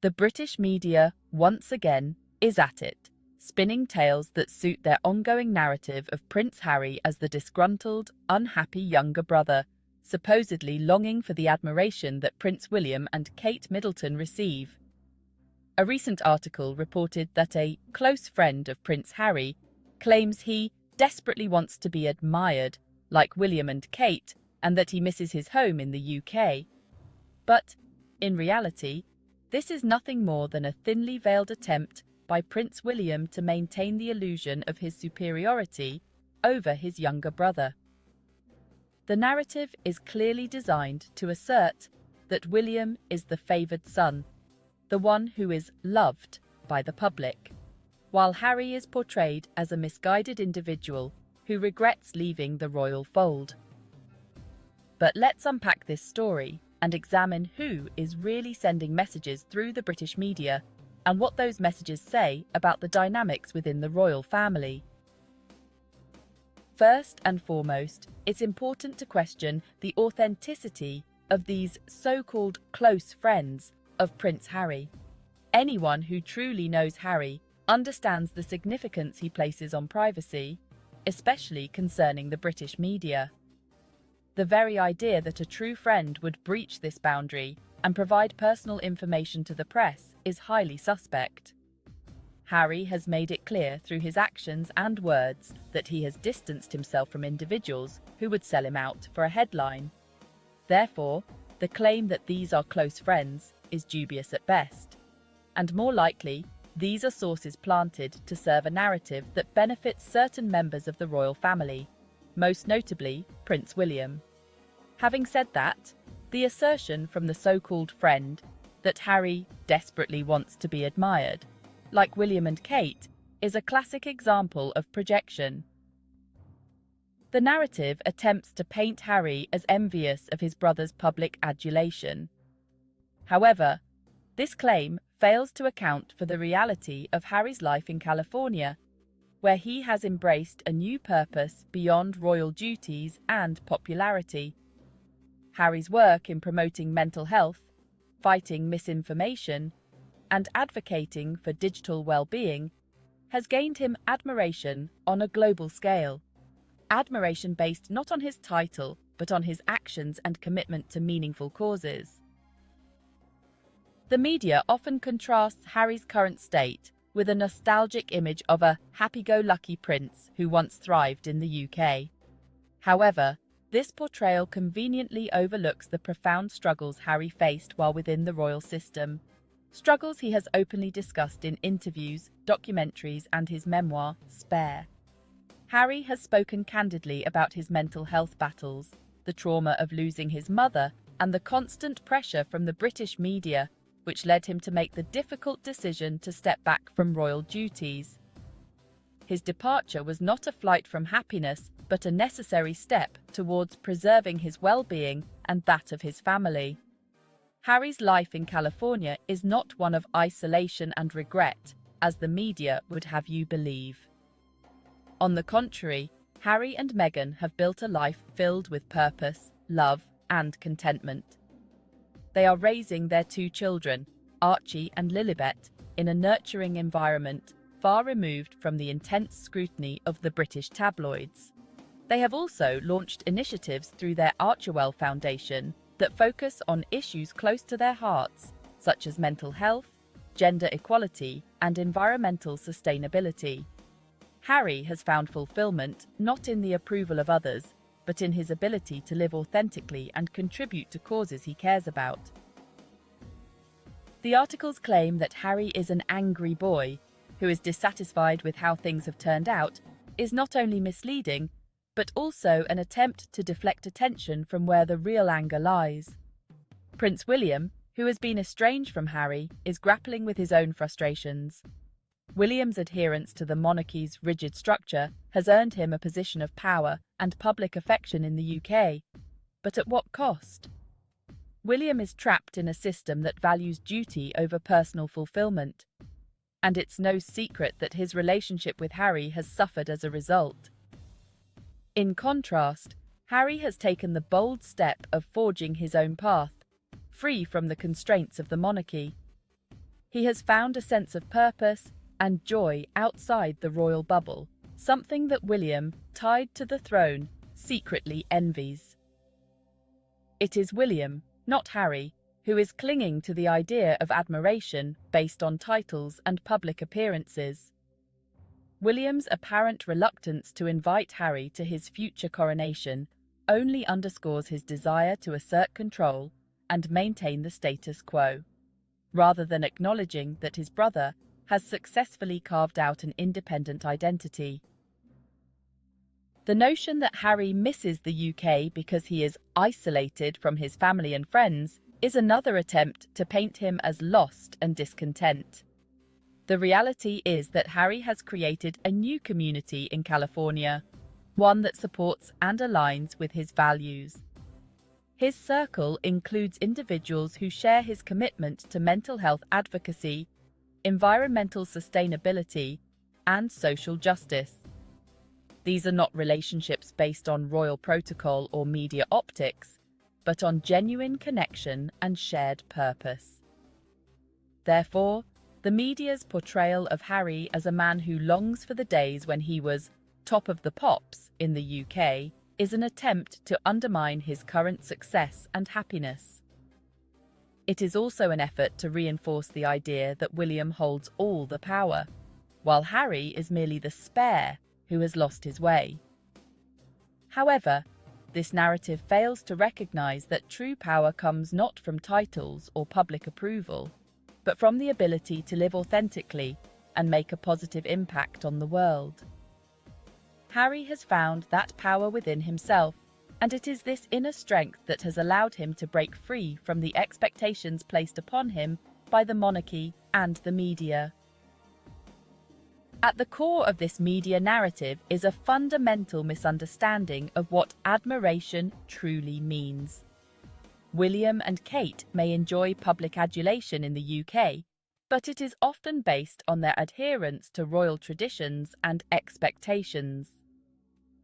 The British media, once again, is at it, spinning tales that suit their ongoing narrative of Prince Harry as the disgruntled, unhappy younger brother, supposedly longing for the admiration that Prince William and Kate Middleton receive. A recent article reported that a close friend of Prince Harry claims he desperately wants to be admired, like William and Kate, and that he misses his home in the UK. But, in reality, this is nothing more than a thinly veiled attempt by Prince William to maintain the illusion of his superiority over his younger brother. The narrative is clearly designed to assert that William is the favoured son, the one who is loved by the public, while Harry is portrayed as a misguided individual who regrets leaving the royal fold. But let's unpack this story and examine who is really sending messages through the British media and what those messages say about the dynamics within the royal family. First and foremost, it's important to question the authenticity of these so-called close friends of Prince Harry. Anyone who truly knows Harry understands the significance he places on privacy, especially concerning the British media. The very idea that a true friend would breach this boundary and provide personal information to the press is highly suspect. Harry has made it clear through his actions and words that he has distanced himself from individuals who would sell him out for a headline. Therefore, the claim that these are close friends is dubious at best, and more likely, these are sources planted to serve a narrative that benefits certain members of the royal family, most notably Prince William. Having said that, the assertion from the so-called friend that Harry desperately wants to be admired, like William and Kate, is a classic example of projection. The narrative attempts to paint Harry as envious of his brother's public adulation. However, this claim fails to account for the reality of Harry's life in California, where he has embraced a new purpose beyond royal duties and popularity. Harry's work in promoting mental health, fighting misinformation, and advocating for digital well-being has gained him admiration on a global scale. Admiration based not on his title, but on his actions and commitment to meaningful causes. The media often contrasts Harry's current state with a nostalgic image of a happy-go-lucky prince who once thrived in the UK. However, this portrayal conveniently overlooks the profound struggles Harry faced while within the royal system, struggles he has openly discussed in interviews, documentaries, and his memoir, Spare. Harry has spoken candidly about his mental health battles, the trauma of losing his mother, and the constant pressure from the British media, which led him to make the difficult decision to step back from royal duties. His departure was not a flight from happiness, but a necessary step towards preserving his well-being and that of his family. Harry's life in California is not one of isolation and regret, as the media would have you believe. On the contrary, Harry and Meghan have built a life filled with purpose, love, and contentment. They are raising their two children, Archie and Lilibet, in a nurturing environment far removed from the intense scrutiny of the British tabloids. They have also launched initiatives through their Archewell Foundation that focus on issues close to their hearts, such as mental health, gender equality, and environmental sustainability. Harry has found fulfillment not in the approval of others, but in his ability to live authentically and contribute to causes he cares about. The articles claim that Harry is an angry boy who is dissatisfied with how things have turned out is not only misleading, but also an attempt to deflect attention from where the real anger lies. Prince William, who has been estranged from Harry, is grappling with his own frustrations. William's adherence to the monarchy's rigid structure has earned him a position of power and public affection in the UK, but at what cost? William is trapped in a system that values duty over personal fulfillment, and it's no secret that his relationship with Harry has suffered as a result. In contrast, Harry has taken the bold step of forging his own path, free from the constraints of the monarchy. He has found a sense of purpose and joy outside the royal bubble, something that William, tied to the throne, secretly envies. It is William, not Harry, who is clinging to the idea of admiration based on titles and public appearances. William's apparent reluctance to invite Harry to his future coronation only underscores his desire to assert control and maintain the status quo, rather than acknowledging that his brother has successfully carved out an independent identity. The notion that Harry misses the UK because he is isolated from his family and friends is another attempt to paint him as lost and discontent. The reality is that Harry has created a new community in California, one that supports and aligns with his values. His circle includes individuals who share his commitment to mental health advocacy, environmental sustainability, and social justice. These are not relationships based on royal protocol or media optics, but on genuine connection and shared purpose. Therefore, the media's portrayal of Harry as a man who longs for the days when he was top of the pops in the UK is an attempt to undermine his current success and happiness. It is also an effort to reinforce the idea that William holds all the power, while Harry is merely the spare who has lost his way. However, this narrative fails to recognize that true power comes not from titles or public approval, but from the ability to live authentically and make a positive impact on the world. Harry has found that power within himself, and it is this inner strength that has allowed him to break free from the expectations placed upon him by the monarchy and the media. At the core of this media narrative is a fundamental misunderstanding of what admiration truly means. William and Kate may enjoy public adulation in the UK, but it is often based on their adherence to royal traditions and expectations.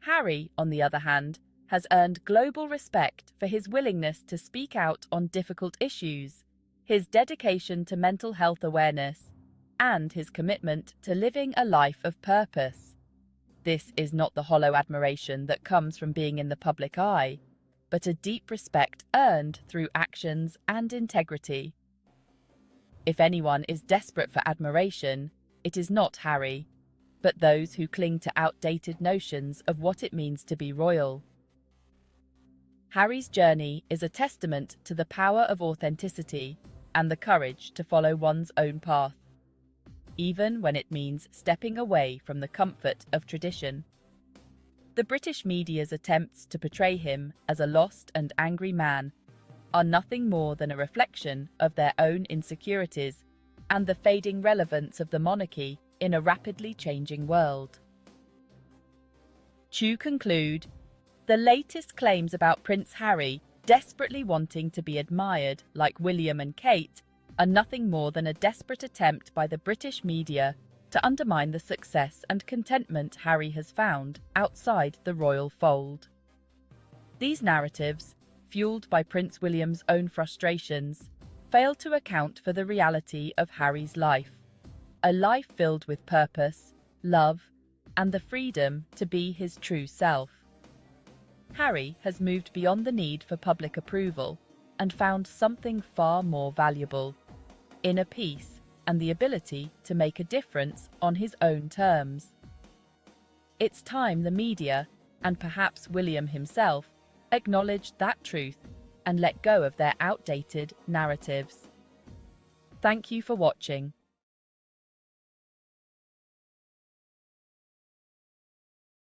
Harry, on the other hand, has earned global respect for his willingness to speak out on difficult issues, his dedication to mental health awareness, and his commitment to living a life of purpose. This is not the hollow admiration that comes from being in the public eye, but a deep respect earned through actions and integrity. If anyone is desperate for admiration, it is not Harry, but those who cling to outdated notions of what it means to be royal. Harry's journey is a testament to the power of authenticity and the courage to follow one's own path, even when it means stepping away from the comfort of tradition. The British media's attempts to portray him as a lost and angry man are nothing more than a reflection of their own insecurities and the fading relevance of the monarchy in a rapidly changing world. To conclude, the latest claims about Prince Harry desperately wanting to be admired like William and Kate are nothing more than a desperate attempt by the British media to undermine the success and contentment Harry has found outside the royal fold. These narratives, fueled by Prince William's own frustrations, fail to account for the reality of Harry's life, a life filled with purpose, love, and the freedom to be his true self. Harry has moved beyond the need for public approval and found something far more valuable: inner peace and the ability to make a difference on his own terms. It's time the media, and perhaps William himself, acknowledged that truth and let go of their outdated narratives. Thank you for watching.